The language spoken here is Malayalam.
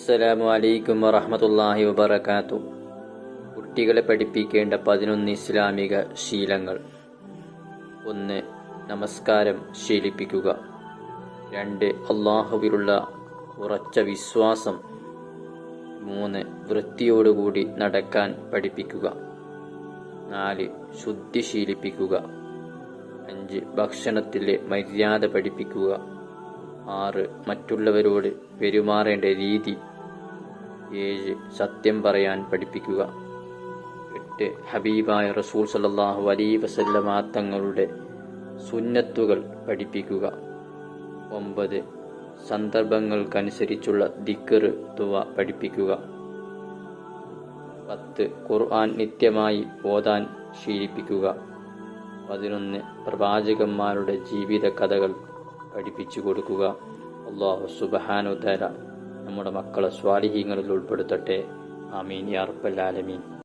അസ്സലാമു അലൈക്കും വറഹ്മത്തുള്ളാഹി വബറകാതുഹു. കുട്ടികളെ പഠിപ്പിക്കേണ്ട 11 ഇസ്ലാമിക ശീലങ്ങൾ. 1. നമസ്കാരം ശീലിപ്പിക്കുക. 2. അല്ലാഹുവിലുള്ള ഉറച്ച വിശ്വാസം. 3. വൃത്തിയോടുകൂടി നടക്കാൻ പഠിപ്പിക്കുക. 4. ശുദ്ധി ശീലിപ്പിക്കുക. 5. ഭക്ഷണത്തിലെ മര്യാദ പഠിപ്പിക്കുക. 6. മറ്റുള്ളവരോട് പെരുമാറേണ്ട രീതി. 7. സത്യം പറയാൻ പഠിപ്പിക്കുക. 8. ഹബീബായ റസൂൽ സല്ലല്ലാഹു അലൈഹി വസല്ലമ തങ്ങളുടെ സുന്നത്തുകൾ പഠിപ്പിക്കുക. 9. സന്ദർഭങ്ങൾക്കനുസരിച്ചുള്ള ദിക്ർ ദുആ പഠിപ്പിക്കുക. 10. ഖുർആൻ നിത്യമായി ഓതാൻ ശീലിപ്പിക്കുക. 11. പ്രവാചകന്മാരുടെ ജീവിത കഥകൾ പഠിപ്പിച്ചു കൊടുക്കുക. അല്ലാഹു സുബ്ഹാനഹു വ തആല നമ്മുടെ മക്കളെ സ്വാലിഹീങ്ങളിൽ ഉൾപ്പെടുത്തട്ടെ. ആമീൻ യാ റബ്ബൽ ആലമീൻ.